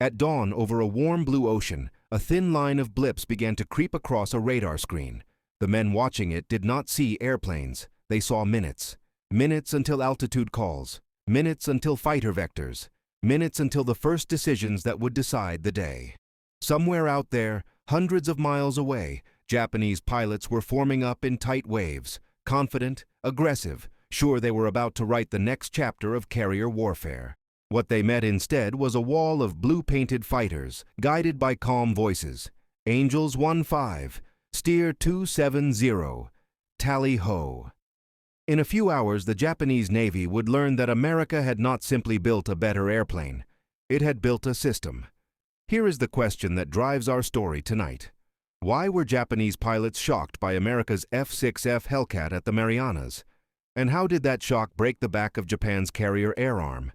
At dawn, over a warm blue ocean, a thin line of blips began to creep across a radar screen. The men watching it did not see airplanes. They saw minutes. Minutes until altitude calls. Minutes until fighter vectors. Minutes until the first decisions that would decide the day. Somewhere out there, hundreds of miles away, Japanese pilots were forming up in tight waves, confident, aggressive, sure they were about to write the next chapter of carrier warfare. What they met instead was a wall of blue-painted fighters, guided by calm voices. Angels 1-5, steer 270, tally-ho. In a few hours, the Japanese Navy would learn that America had not simply built a better airplane. It had built a system. Here is the question that drives our story tonight. Why were Japanese pilots shocked by America's F6F Hellcat at the Marianas? And how did that shock break the back of Japan's carrier air arm?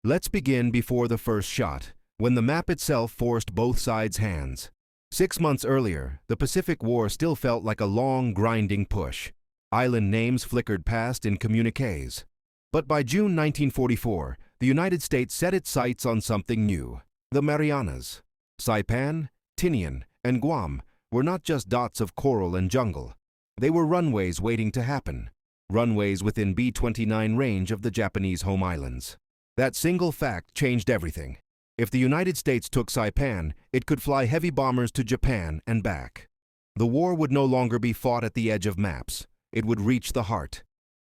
Let's begin before the first shot, when the map itself forced both sides' hands. 6 months earlier, the Pacific War still felt like a long, grinding push. Island names flickered past in communiques. But by June 1944, the United States set its sights on something new. The Marianas. Saipan, Tinian, and Guam were not just dots of coral and jungle. They were runways waiting to happen. Runways within B-29 range of the Japanese home islands. That single fact changed everything. If the United States took Saipan, it could fly heavy bombers to Japan and back. The war would no longer be fought at the edge of maps. It would reach the heart.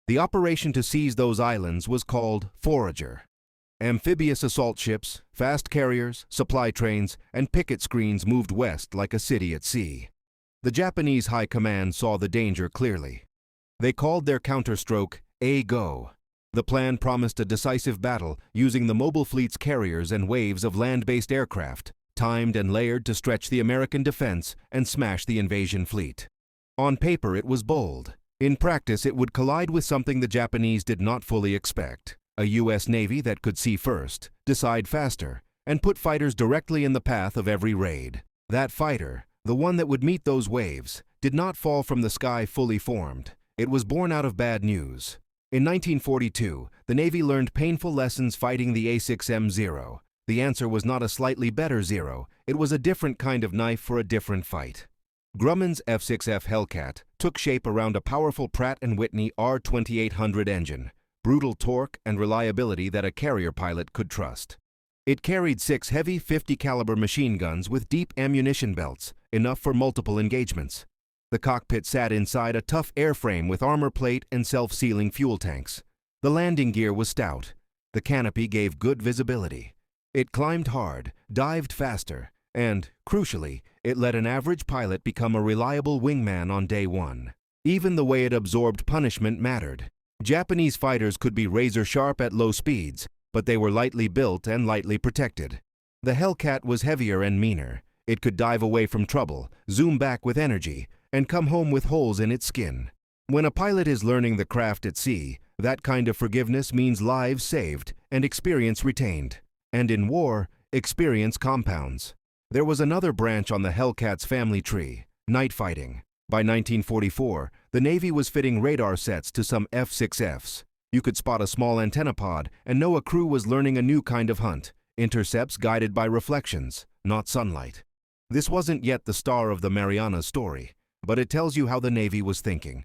The operation to seize those islands was called Forager. Amphibious assault ships, fast carriers, supply trains, and picket screens moved west like a city at sea. The Japanese High Command saw the danger clearly. They called their counterstroke A-Go. The plan promised a decisive battle using the mobile fleet's carriers and waves of land-based aircraft, timed and layered to stretch the American defense and smash the invasion fleet. On paper, it was bold. In practice, it would collide with something the Japanese did not fully expect. A U.S. Navy that could see first, decide faster, and put fighters directly in the path of every raid. That fighter, the one that would meet those waves, did not fall from the sky fully formed. It was born out of bad news. In 1942, the Navy learned painful lessons fighting the A6M-0. The answer was not a slightly better Zero. It was a different kind of knife for a different fight. Grumman's F6F Hellcat took shape around a powerful Pratt & Whitney R2800 engine, brutal torque and reliability that a carrier pilot could trust. It carried 6 heavy .50 caliber machine guns with deep ammunition belts, enough for multiple engagements. The cockpit sat inside a tough airframe with armor plate and self-sealing fuel tanks. The landing gear was stout. The canopy gave good visibility. It climbed hard, dived faster, and, crucially, it let an average pilot become a reliable wingman on day one. Even the way it absorbed punishment mattered. Japanese fighters could be razor-sharp at low speeds, but they were lightly built and lightly protected. The Hellcat was heavier and meaner. It could dive away from trouble, zoom back with energy, and come home with holes in its skin. When a pilot is learning the craft at sea, that kind of forgiveness means lives saved and experience retained. And in war, experience compounds. There was another branch on the Hellcat's family tree, night fighting. By 1944, the Navy was fitting radar sets to some F6Fs. You could spot a small antenna pod and know a crew was learning a new kind of hunt, intercepts guided by reflections, not sunlight. This wasn't yet the star of the Marianas story, but it tells you how the Navy was thinking.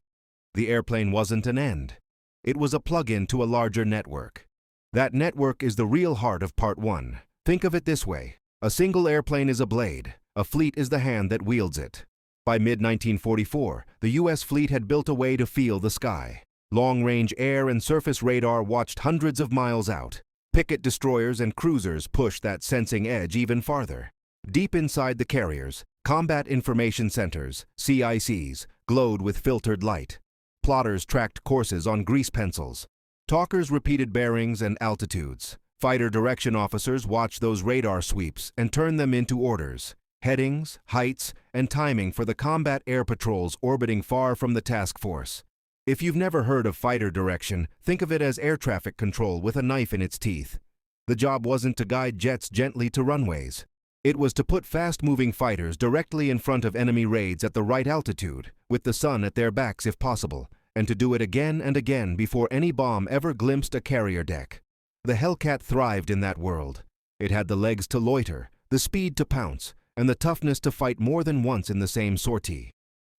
The airplane wasn't an end. It was a plug-in to a larger network. That network is the real heart of Part 1. Think of it this way. A single airplane is a blade. A fleet is the hand that wields it. By mid-1944, the U.S. fleet had built a way to feel the sky. Long-range air and surface radar watched hundreds of miles out. Picket destroyers and cruisers pushed that sensing edge even farther. Deep inside the carriers, combat information centers, CICs, glowed with filtered light. Plotters tracked courses on grease pencils. Talkers repeated bearings and altitudes. Fighter direction officers watched those radar sweeps and turned them into orders. Headings, heights, and timing for the combat air patrols orbiting far from the task force. If you've never heard of fighter direction, think of it as air traffic control with a knife in its teeth. The job wasn't to guide jets gently to runways. It was to put fast-moving fighters directly in front of enemy raids at the right altitude, with the sun at their backs if possible, and to do it again and again before any bomb ever glimpsed a carrier deck. The Hellcat thrived in that world. It had the legs to loiter, the speed to pounce, and the toughness to fight more than once in the same sortie.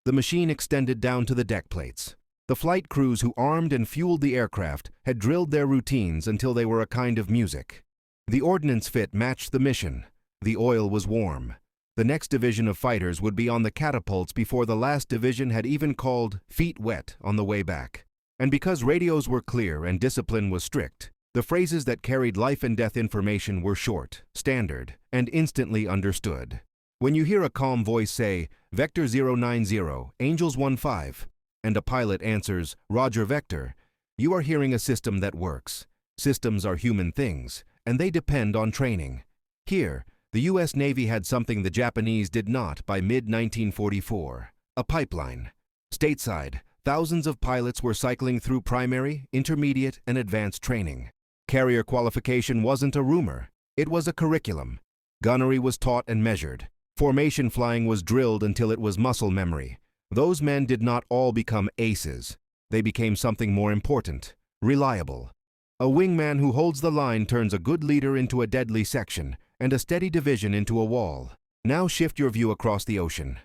The machine extended down to the deck plates. The flight crews who armed and fueled the aircraft had drilled their routines until they were a kind of music. The ordnance fit matched the mission. The oil was warm. The next division of fighters would be on the catapults before the last division had even called "feet wet" on the way back. And because radios were clear and discipline was strict, the phrases that carried life and death information were short, standard, and instantly understood. When you hear a calm voice say, "Vector 090, Angels 15, and a pilot answers, "Roger Vector," you are hearing a system that works. Systems are human things, and they depend on training. Here, the U.S. Navy had something the Japanese did not by mid-1944, a pipeline. Stateside, thousands of pilots were cycling through primary, intermediate, and advanced training. Carrier qualification wasn't a rumor, it was a curriculum. Gunnery was taught and measured. Formation flying was drilled until it was muscle memory. Those men did not all become aces. They became something more important, reliable. A wingman who holds the line turns a good leader into a deadly section, and a steady division into a wall. Now shift your view across the ocean.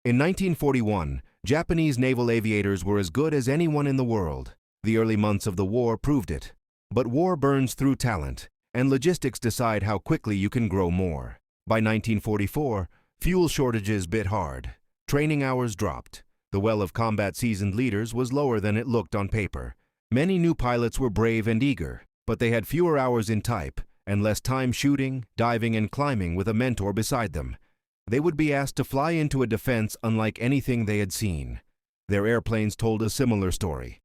In 1941, Japanese naval aviators were as good as anyone in the world. The early months of the war proved it. But war burns through talent, and logistics decide how quickly you can grow more. By 1944, fuel shortages bit hard. Training hours dropped. The well of combat seasoned leaders was lower than it looked on paper. Many new pilots were brave and eager, but they had fewer hours in type and less time shooting, diving, and climbing with a mentor beside them. They would be asked to fly into a defense unlike anything they had seen. Their airplanes told a similar story.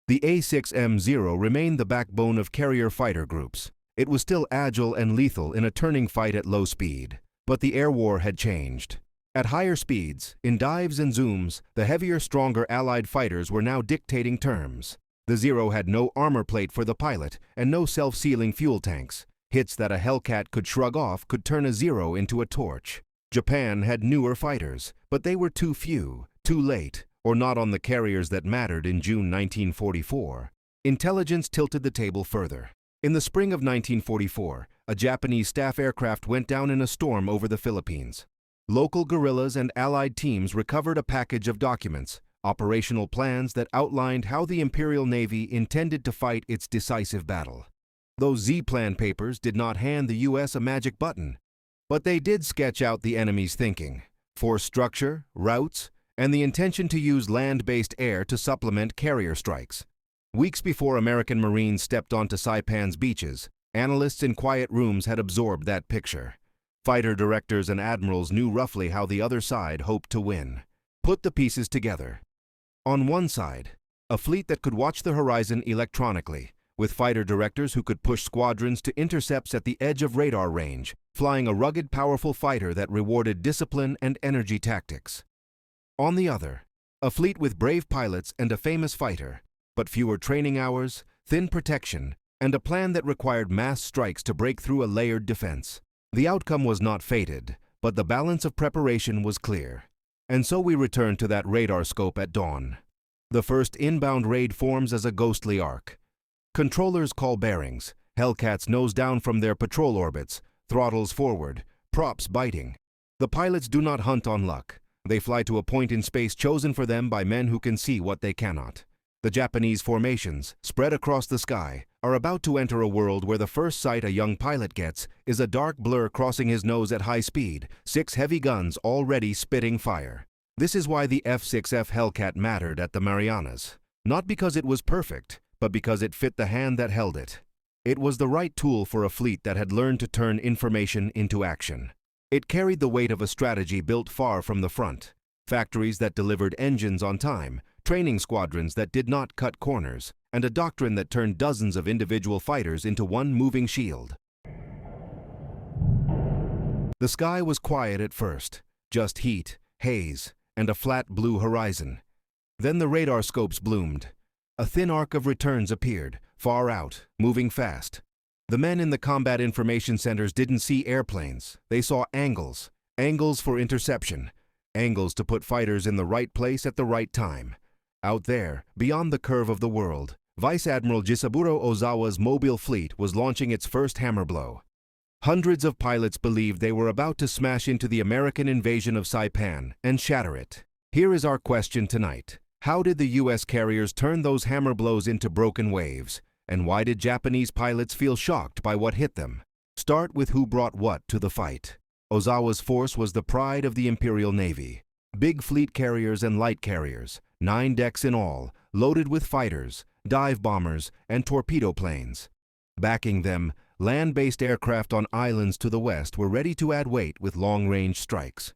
The A6M0 remained the backbone of carrier fighter groups. It was still agile and lethal in a turning fight at low speed. But the air war had changed. At higher speeds, in dives and zooms, the heavier, stronger Allied fighters were now dictating terms. The Zero had no armor plate for the pilot and no self-sealing fuel tanks. Hits that a Hellcat could shrug off could turn a Zero into a torch. Japan had newer fighters, but they were too few, too late, or not on the carriers that mattered in June 1944. Intelligence tilted the table further. In the spring of 1944, a Japanese staff aircraft went down in a storm over the Philippines. Local guerrillas and Allied teams recovered a package of documents, operational plans that outlined how the Imperial Navy intended to fight its decisive battle. Those Z-Plan papers did not hand the U.S. a magic button, but they did sketch out the enemy's thinking, force structure, routes, and the intention to use land-based air to supplement carrier strikes. Weeks before American Marines stepped onto Saipan's beaches, analysts in quiet rooms had absorbed that picture. Fighter directors and admirals knew roughly how the other side hoped to win. Put the pieces together. On one side, a fleet that could watch the horizon electronically, with fighter directors who could push squadrons to intercepts at the edge of radar range, flying a rugged, powerful fighter that rewarded discipline and energy tactics. On the other, a fleet with brave pilots and a famous fighter, but fewer training hours, thin protection, and a plan that required mass strikes to break through a layered defense. The outcome was not fated, but the balance of preparation was clear. And so we return to that radar scope at dawn. The first inbound raid forms as a ghostly arc. Controllers call bearings, Hellcats nose down from their patrol orbits, throttles forward, props biting. The pilots do not hunt on luck. They fly to a point in space chosen for them by men who can see what they cannot. The Japanese formations, spread across the sky, are about to enter a world where the first sight a young pilot gets is a dark blur crossing his nose at high speed, 6 heavy guns already spitting fire. This is why the F6F Hellcat mattered at the Marianas. Not because it was perfect, but because it fit the hand that held it. It was the right tool for a fleet that had learned to turn information into action. It carried the weight of a strategy built far from the front. Factories that delivered engines on time, training squadrons that did not cut corners, and a doctrine that turned dozens of individual fighters into one moving shield. The sky was quiet at first, just heat, haze, and a flat blue horizon. Then the radar scopes bloomed. A thin arc of returns appeared, far out, moving fast. The men in the combat information centers didn't see airplanes. They saw angles, angles for interception, angles to put fighters in the right place at the right time. Out there, beyond the curve of the world, Vice Admiral Jisaburo Ozawa's mobile fleet was launching its first hammer blow. Hundreds of pilots believed they were about to smash into the American invasion of Saipan and shatter it. Here is our question tonight. How did the US carriers turn those hammer blows into broken waves? And why did Japanese pilots feel shocked by what hit them? Start with who brought what to the fight. Ozawa's force was the pride of the Imperial Navy. Big fleet carriers and light carriers, 9 decks in all, loaded with fighters, dive bombers, and torpedo planes. Backing them, land-based aircraft on islands to the west were ready to add weight with long-range strikes.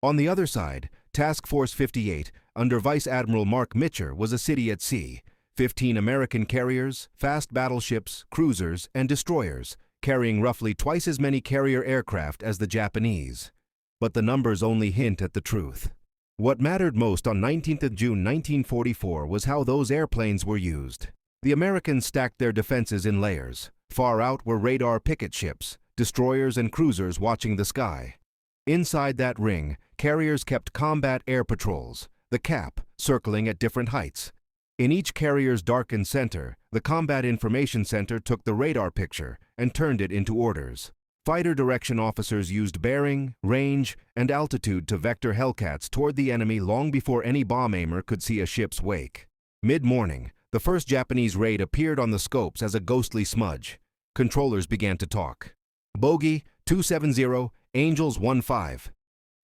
On the other side, Task Force 58, under Vice Admiral Mark Mitcher, was a city at sea. 15 American carriers, fast battleships, cruisers, and destroyers, carrying roughly twice as many carrier aircraft as the Japanese. But the numbers only hint at the truth. What mattered most on 19th of June 1944 was how those airplanes were used. The Americans stacked their defenses in layers. Far out were radar picket ships, destroyers and cruisers watching the sky. Inside that ring, carriers kept combat air patrols, the CAP, circling at different heights. In each carrier's darkened center, the Combat Information Center took the radar picture and turned it into orders. Fighter direction officers used bearing, range, and altitude to vector Hellcats toward the enemy long before any bomb aimer could see a ship's wake. Mid-morning, the first Japanese raid appeared on the scopes as a ghostly smudge. Controllers began to talk. Bogey 270, Angels 15.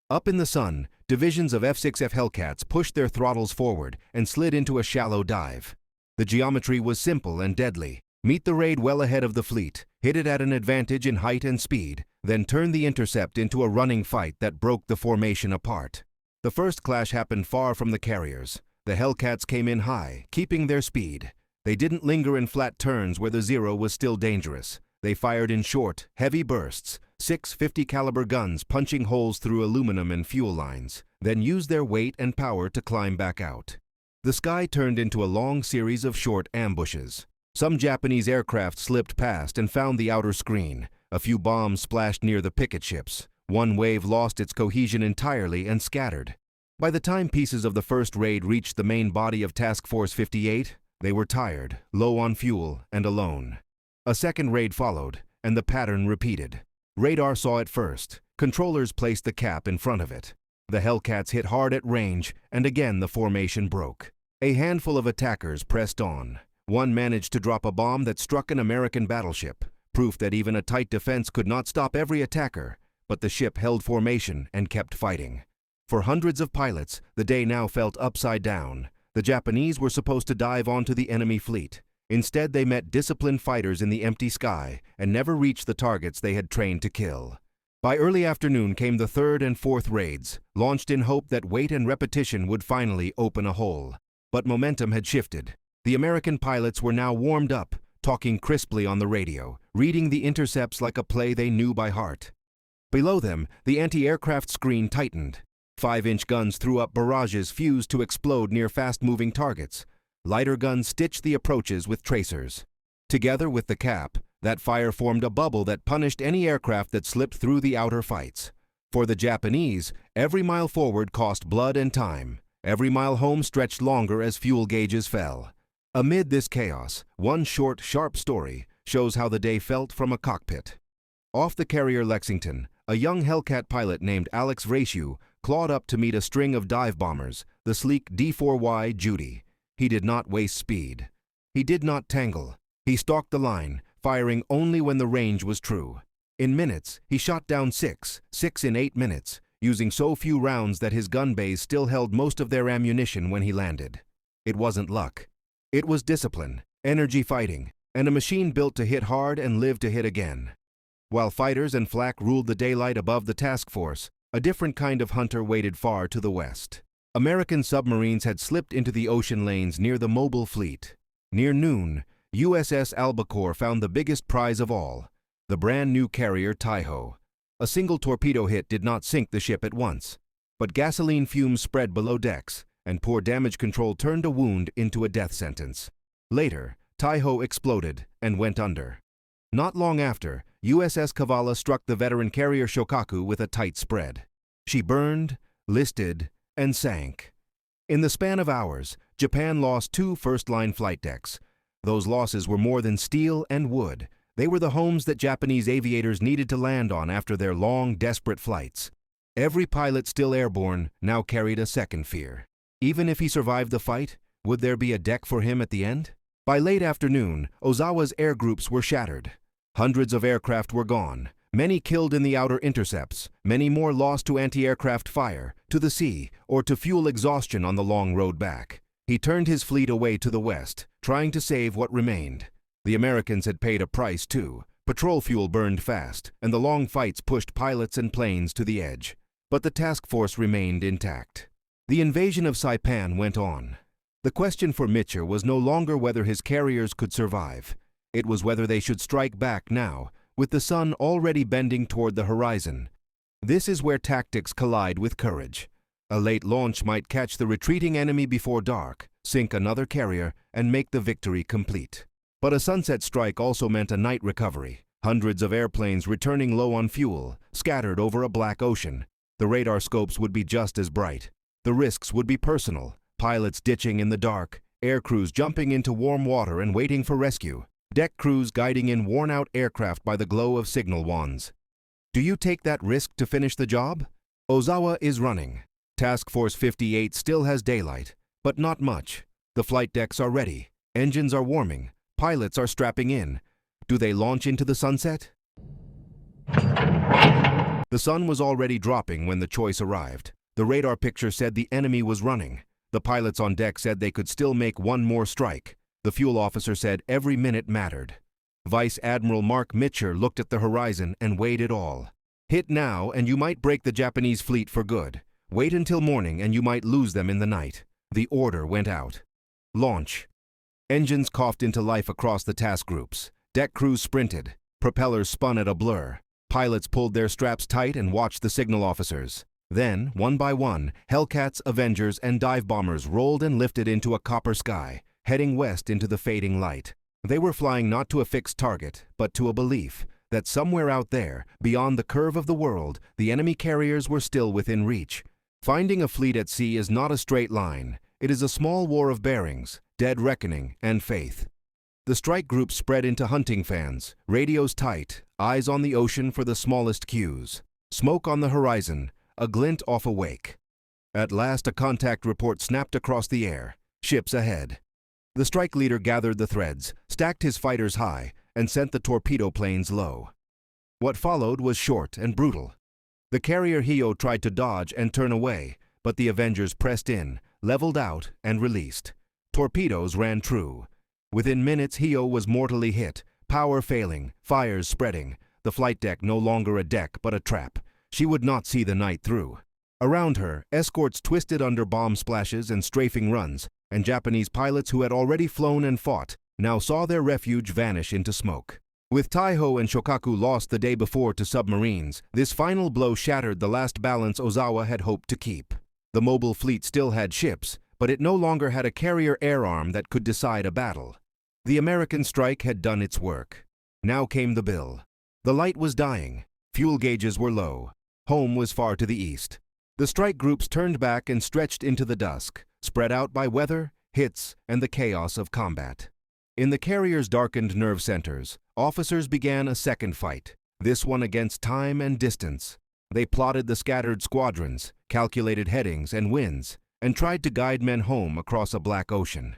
Up in the sun, divisions of F6F Hellcats pushed their throttles forward and slid into a shallow dive. The geometry was simple and deadly. Meet the raid well ahead of the fleet, hit it at an advantage in height and speed, then turn the intercept into a running fight that broke the formation apart. The first clash happened far from the carriers. The Hellcats came in high, keeping their speed. They didn't linger in flat turns where the Zero was still dangerous. They fired in short, heavy bursts, 6 50-caliber guns punching holes through aluminum and fuel lines, then used their weight and power to climb back out. The sky turned into a long series of short ambushes. Some Japanese aircraft slipped past and found the outer screen. A few bombs splashed near the picket ships. One wave lost its cohesion entirely and scattered. By the time pieces of the first raid reached the main body of Task Force 58, they were tired, low on fuel, and alone. A second raid followed, and the pattern repeated. Radar saw it first. Controllers placed the CAP in front of it. The Hellcats hit hard at range, and again the formation broke. A handful of attackers pressed on. One managed to drop a bomb that struck an American battleship, proof that even a tight defense could not stop every attacker, but the ship held formation and kept fighting. For hundreds of pilots, the day now felt upside down. The Japanese were supposed to dive onto the enemy fleet. Instead, they met disciplined fighters in the empty sky and never reached the targets they had trained to kill. By early afternoon came the third and fourth raids, launched in hope that weight and repetition would finally open a hole. But momentum had shifted. The American pilots were now warmed up, talking crisply on the radio, reading the intercepts like a play they knew by heart. Below them, the anti-aircraft screen tightened. 5-inch guns threw up barrages fused to explode near fast-moving targets. Lighter guns stitched the approaches with tracers. Together with the CAP, that fire formed a bubble that punished any aircraft that slipped through the outer fights. For the Japanese, every mile forward cost blood and time. Every mile home stretched longer as fuel gauges fell. Amid this chaos, one short, sharp story shows how the day felt from a cockpit. Off the carrier Lexington, a young Hellcat pilot named Alex Vrasiu clawed up to meet a string of dive bombers, the sleek D4Y Judy. He did not waste speed. He did not tangle. He stalked the line, firing only when the range was true. In minutes, he shot down six in 8 minutes, using so few rounds that his gun bays still held most of their ammunition when he landed. It wasn't luck. It was discipline, energy fighting, and a machine built to hit hard and live to hit again. While fighters and flak ruled the daylight above the task force, a different kind of hunter waited far to the west. American submarines had slipped into the ocean lanes near the mobile fleet. Near noon, USS Albacore found the biggest prize of all, the brand new carrier Taiho. A single torpedo hit did not sink the ship at once, but gasoline fumes spread below decks, and poor damage control turned a wound into a death sentence. Later, Taiho exploded and went under. Not long after, USS Kavala struck the veteran carrier Shokaku with a tight spread. She burned, listed, and sank. In the span of hours, Japan lost 2 first-line flight decks. Those losses were more than steel and wood. They were the homes that Japanese aviators needed to land on after their long, desperate flights. Every pilot still airborne now carried a second fear. Even if he survived the fight, would there be a deck for him at the end? By late afternoon, Ozawa's air groups were shattered. Hundreds of aircraft were gone, many killed in the outer intercepts, many more lost to anti-aircraft fire, to the sea, or to fuel exhaustion on the long road back. He turned his fleet away to the west, trying to save what remained. The Americans had paid a price too. Patrol fuel burned fast, and the long fights pushed pilots and planes to the edge. But the task force remained intact. The invasion of Saipan went on. The question for Mitcher was no longer whether his carriers could survive. It was whether they should strike back now, with the sun already bending toward the horizon. This is where tactics collide with courage. A late launch might catch the retreating enemy before dark, sink another carrier, and make the victory complete. But a sunset strike also meant a night recovery. Hundreds of airplanes returning low on fuel, scattered over a black ocean. The radar scopes would be just as bright. The risks would be personal. Pilots ditching in the dark, air crews jumping into warm water and waiting for rescue, deck crews guiding in worn-out aircraft by the glow of signal wands. Do you take that risk to finish the job? Ozawa is running. Task Force 58 still has daylight, but not much. The flight decks are ready. Engines are warming. Pilots are strapping in. Do they launch into the sunset? The sun was already dropping when the choice arrived. The radar picture said the enemy was running. The pilots on deck said they could still make one more strike. The fuel officer said every minute mattered. Vice Admiral Mark Mitcher looked at the horizon and weighed it all. Hit now and you might break the Japanese fleet for good. Wait until morning and you might lose them in the night. The order went out. Launch. Engines coughed into life across the task groups. Deck crews sprinted. Propellers spun at a blur. Pilots pulled their straps tight and watched the signal officers. Then, one by one, Hellcats, Avengers, and dive bombers rolled and lifted into a copper sky, heading west into the fading light. They were flying not to a fixed target, but to a belief that somewhere out there, beyond the curve of the world, the enemy carriers were still within reach. Finding a fleet at sea is not a straight line. It is a small war of bearings, dead reckoning, and faith. The strike group spread into hunting fans, radios tight, eyes on the ocean for the smallest cues. Smoke on the horizon, a glint off a wake. At last a contact report snapped across the air. Ships ahead. The strike leader gathered the threads, stacked his fighters high, and sent the torpedo planes low. What followed was short and brutal. The carrier Hio tried to dodge and turn away, but the Avengers pressed in, leveled out, and released. Torpedoes ran true. Within minutes, Hio was mortally hit, power failing, fires spreading, the flight deck no longer a deck but a trap. She would not see the night through. Around her, escorts twisted under bomb splashes and strafing runs, and Japanese pilots who had already flown and fought now saw their refuge vanish into smoke. With Taiho and Shokaku lost the day before to submarines, this final blow shattered the last balance Ozawa had hoped to keep. The mobile fleet still had ships, but it no longer had a carrier air arm that could decide a battle. The American strike had done its work. Now came the bill. The light was dying. Fuel gauges were low. Home was far to the east. The strike groups turned back and stretched into the dusk, spread out by weather, hits, and the chaos of combat. In the carrier's darkened nerve centers, officers began a second fight, this one against time and distance. They plotted the scattered squadrons, calculated headings and winds, and tried to guide men home across a black ocean.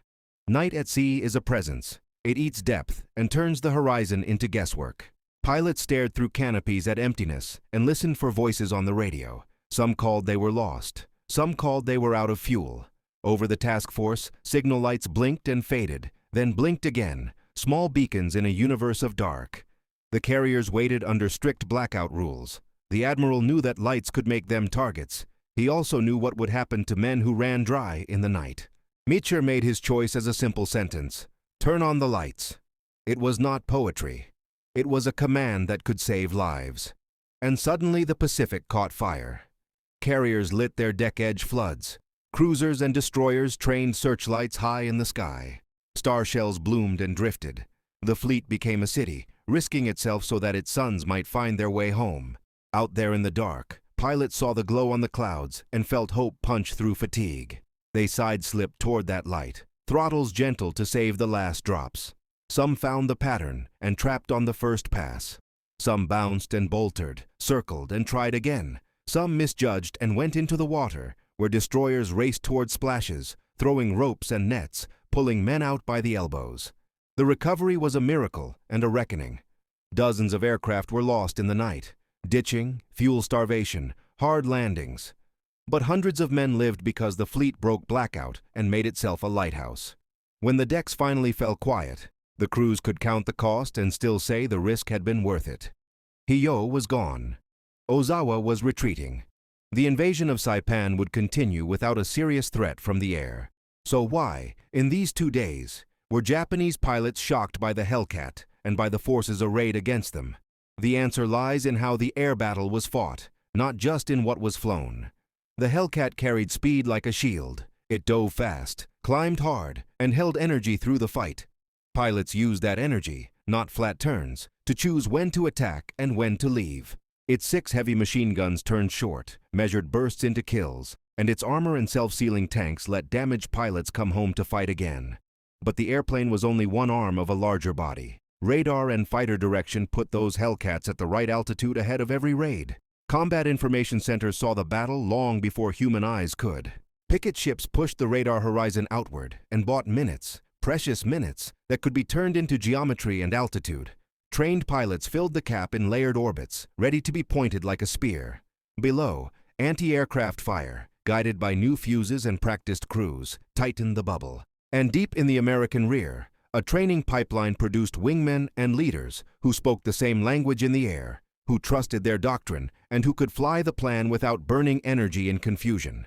Night at sea is a presence. It eats depth and turns the horizon into guesswork. Pilots stared through canopies at emptiness and listened for voices on the radio. Some called they were lost. Some called they were out of fuel. Over the task force, signal lights blinked and faded, then blinked again, small beacons in a universe of dark. The carriers waited under strict blackout rules. The admiral knew that lights could make them targets. He also knew what would happen to men who ran dry in the night. Mitcher made his choice as a simple sentence: turn on the lights. It was not poetry. It was a command that could save lives. And suddenly the Pacific caught fire. Carriers lit their deck-edge floods. Cruisers and destroyers trained searchlights high in the sky. Star shells bloomed and drifted. The fleet became a city, risking itself so that its sons might find their way home. Out there in the dark, pilots saw the glow on the clouds and felt hope punch through fatigue. They side-slipped toward that light, throttles gentle to save the last drops. Some found the pattern and trapped on the first pass. Some bounced and bolted, circled and tried again. Some misjudged and went into the water, where destroyers raced toward splashes, throwing ropes and nets, pulling men out by the elbows. The recovery was a miracle and a reckoning. Dozens of aircraft were lost in the night. Ditching, fuel starvation, hard landings. But hundreds of men lived because the fleet broke blackout and made itself a lighthouse. When the decks finally fell quiet, the crews could count the cost and still say the risk had been worth it. Hiyo was gone. Ozawa was retreating. The invasion of Saipan would continue without a serious threat from the air. So why, in these 2 days, were Japanese pilots shocked by the Hellcat and by the forces arrayed against them? The answer lies in how the air battle was fought, not just in what was flown. The Hellcat carried speed like a shield. It dove fast, climbed hard, and held energy through the fight. Pilots used that energy, not flat turns, to choose when to attack and when to leave. Its 6 heavy machine guns turned short, measured bursts into kills, and its armor and self-sealing tanks let damaged pilots come home to fight again. But the airplane was only one arm of a larger body. Radar and fighter direction put those Hellcats at the right altitude ahead of every raid. Combat information centers saw the battle long before human eyes could. Picket ships pushed the radar horizon outward and bought minutes, precious minutes, that could be turned into geometry and altitude. Trained pilots filled the cap in layered orbits, ready to be pointed like a spear. Below, anti-aircraft fire, guided by new fuses and practiced crews, tightened the bubble. And deep in the American rear, a training pipeline produced wingmen and leaders who spoke the same language in the air, who trusted their doctrine, and who could fly the plan without burning energy in confusion.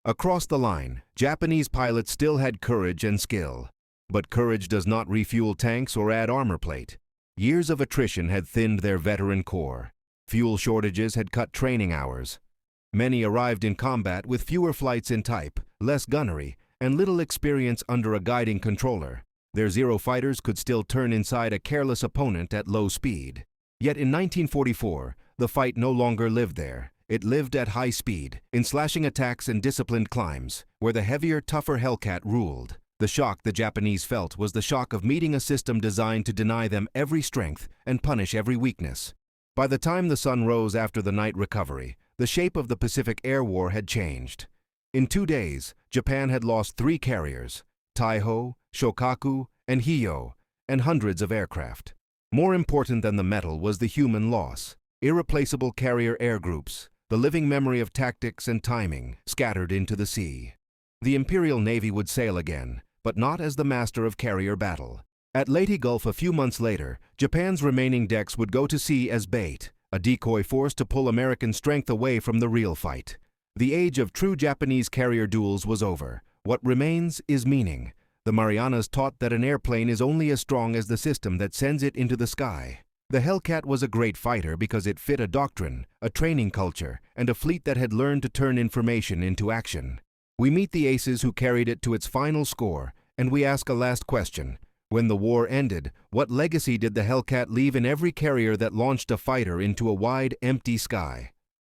Across the line, Japanese pilots still had courage and skill. But courage does not refuel tanks or add armor plate. Years of attrition had thinned their veteran corps. Fuel shortages had cut training hours. Many arrived in combat with fewer flights in type, less gunnery, and little experience under a guiding controller. Their Zero fighters could still turn inside a careless opponent at low speed. Yet in 1944, the fight no longer lived there. It lived at high speed, in slashing attacks and disciplined climbs, where the heavier, tougher Hellcat ruled. The shock the Japanese felt was the shock of meeting a system designed to deny them every strength and punish every weakness. By the time the sun rose after the night recovery, the shape of the Pacific Air War had changed. In 2 days, Japan had lost 3 carriers, Taiho, Shokaku, and Hiyo, and hundreds of aircraft. More important than the metal was the human loss. Irreplaceable carrier air groups, the living memory of tactics and timing, scattered into the sea. The Imperial Navy would sail again, but not as the master of carrier battle. At Leyte Gulf a few months later, Japan's remaining decks would go to sea as bait, a decoy force to pull American strength away from the real fight. The age of true Japanese carrier duels was over. What remains is meaning. The Marianas taught that an airplane is only as strong as the system that sends it into the sky. The Hellcat was a great fighter because it fit a doctrine, a training culture, and a fleet that had learned to turn information into action. We meet the aces who carried it to its final score, and we ask a last question. When the war ended, what legacy did the Hellcat leave in every carrier that launched a fighter into a wide, empty sky?